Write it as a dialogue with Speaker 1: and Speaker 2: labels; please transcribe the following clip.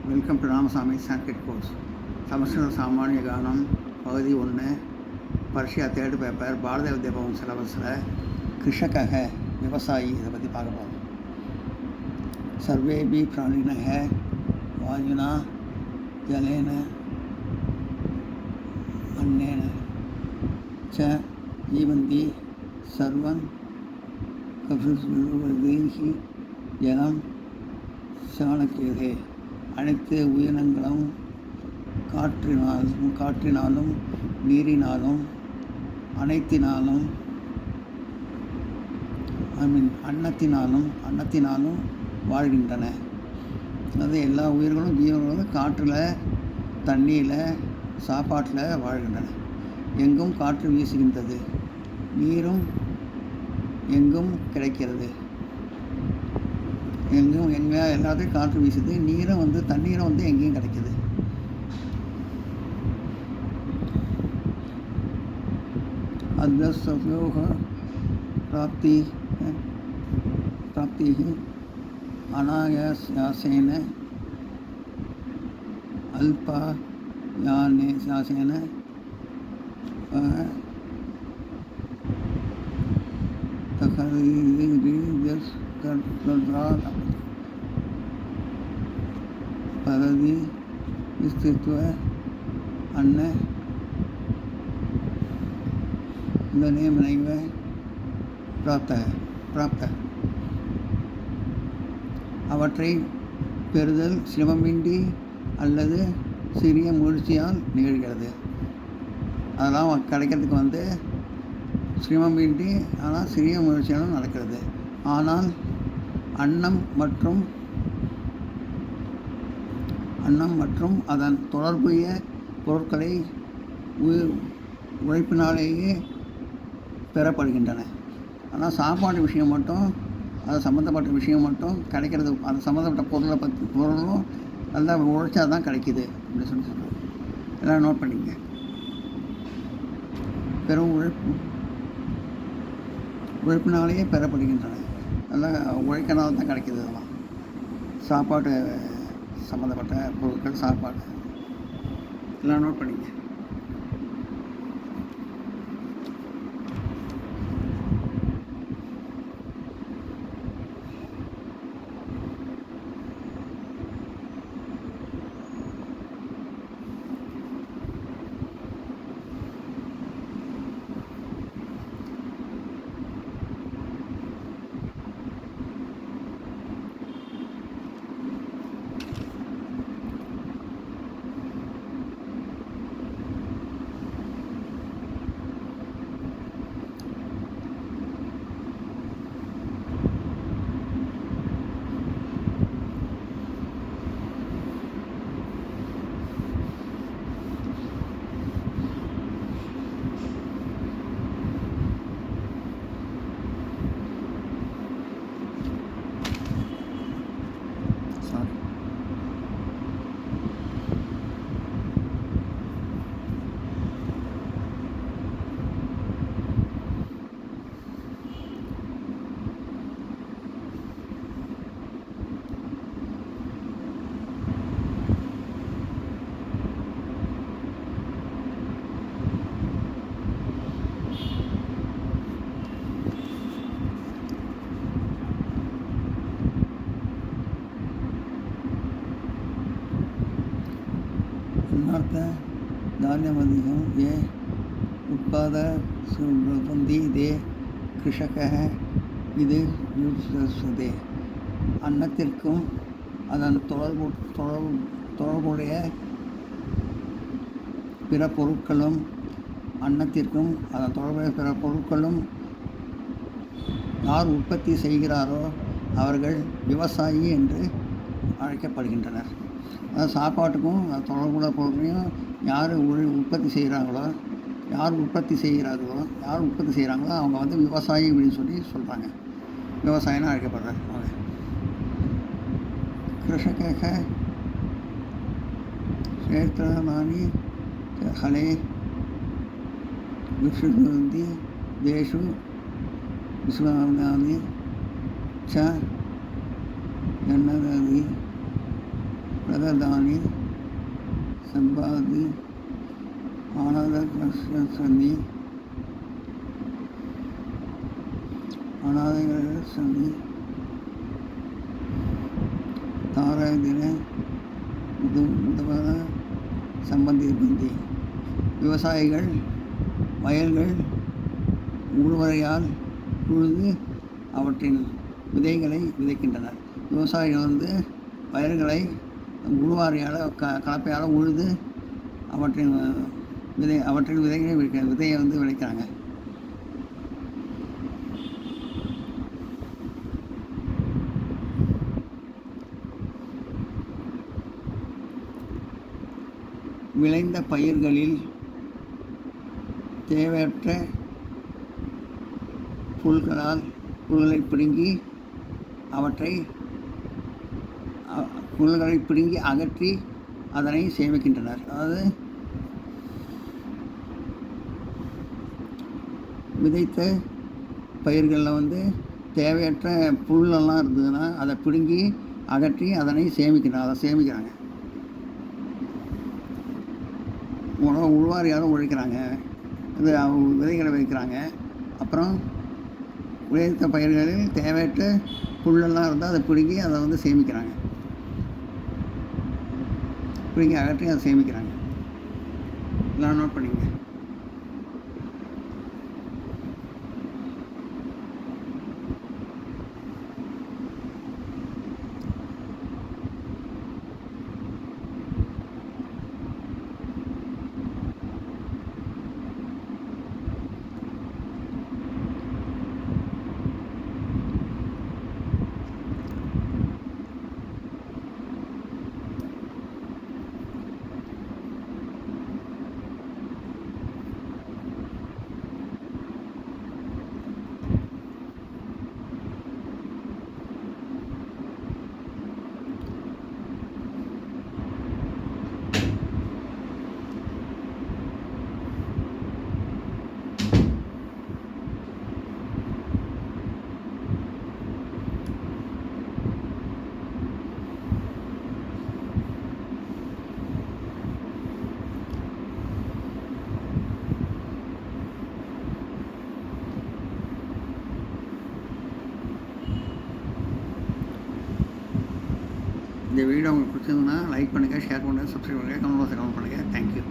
Speaker 1: Welcome to Ramasamy Sanskrit course. சமஸ்கிருத சாமானிய கானம் பகுதி 1, பரிட்சையா 3rd பேப்பர், பாரத வித்யா பவன் சிலபஸில் கிருஷக விவசாயி இதை பற்றி பார்க்க போகிறோம். சர்வேபி பிராணினக வாயுனா ஜலேன அன்னேன ச ஜீவந்தி சர்வன் கபிர்ஹி ஜலம் சாணக்கியதே. அனைத்து உயிரினங்களும் காற்றினாலும் நீரினாலும் அனைத்தினாலும் அன்னத்தினாலும் வாழ்கின்றன. அது எல்லா உயிர்களும் ஜீவன்களும் காற்றில், தண்ணியில், சாப்பாட்டில் வாழ்கின்றன. எங்கும் காற்று வீசுகின்றது, நீரும் எங்கும் கிடைக்கிறது. எங்கே எல்லாத்தையும் காற்று வீசுது, நீரும் தண்ணீரும் எங்கேயும் கிடைக்கிது. அத்யோக பிராப்தி அநாயாசேன அல்பாயாசேன பதவி விஸ்தித்வ அன்ன நைவ பிராப்த. அவற்றை பெறுதல் சிரமமின்றி அல்லது சிறிய முயற்சியால் நிகழ்கிறது. அதெல்லாம் கிடைக்கிறதுக்கு சிரமமின்றி, ஆனால் சிறிய முயற்சியாலும் நடக்கிறது. ஆனால் அன்னம் மற்றும் அதன் தொடர்புடைய பொருட்களை உழைப்பினாலேயே பெறப்படுகின்றன. ஆனால் சாப்பாடு விஷயம் மட்டும், அது சம்மந்தப்பட்ட விஷயம் மட்டும் கிடைக்கிறது. அது சம்மந்தப்பட்ட பொருளும் நல்லா உழைச்சா தான் கிடைக்கிது அப்படின்னு சொல்கிறோம். எல்லாம் நோட் பண்ணிங்க. பெரும் உழைப்பினாலேயே பெறப்படுகின்றன. நல்லா உழைக்கனால தான் கிடைக்கிது. அதெல்லாம் சாப்பாடு சம்மந்தப்பட்ட பொருட்கள், சாப்பாடு எல்லாம் நோட் பண்ணிங்க. धान्यमधिकं ये उत्पादयन्ति ते कृषकः இது யூஸ்தே. அன்னத்திற்கும் அதன் தொடர்புடைய பிற பொருட்களும் யார் உற்பத்தி செய்கிறாரோ அவர்கள் விவசாயி என்று அழைக்கப்படுகின்றனர். அதாவது சாப்பாட்டுக்கும் தொடர்புள்ள பொருளையும் யார் உற்பத்தி செய்கிறாங்களோ அவங்க விவசாயி அப்படின்னு சொல்கிறாங்க. விவசாயின்னு அழைக்கப்படுறாங்க. கிருஷக கஷேத்திராணி ஹலே விசுந்தி தேஷு விஸ்வாமி ச ஜன்னதி பிரததானி சம்பாதி ஆனத சந்தி அநாதைகள் சந்தி தாராதின முதவர சம்பந்தி பந்தி. விவசாயிகள் வயல்கள் உழுவரையால் உழுது அவற்றின் விதைகளை விதைக்கின்றனர். விவசாயிகள் வயல்களை உழுவாரியால் கலப்பையால் உழுது அவற்றின் விதைகளை விதையை விளைக்கிறாங்க. விளைந்த பயிர்களில் தேவையற்ற புல்களை பிடுங்கி அகற்றி அதனை சேமிக்கின்றனர். அதாவது விதைத்த பயிர்களில் தேவையற்ற புல்லெல்லாம் இருந்ததுன்னா அதை பிடுங்கி அகற்றி அதனை சேமிக்கிறாங்க. உழுவாரியால் உழைக்கிறாங்க, விதைகளை வைக்கிறாங்க. அப்புறம் விளைவித்த பயிர்களில் தேவையற்ற புல்லெல்லாம் இருந்தால் அதை பிடுங்கி அதை சேமிக்கிறாங்க. பிடுங்கி அகற்றி அதை சேமிக்கிறாங்க. எல்லாம் நோட் பண்ணிங்க. இந்த வீடியோ உங்களுக்கு பிடிச்சிருந்ததுன்னா லைக் பண்ணுங்கள், ஷேர் பண்ணுங்கள், சப்ஸ்கிரைப் பண்ணுங்கள், கமெண்ட் பாக்ஸில் கமெண்ட் பண்ணுங்கள். தேங்க்யூ.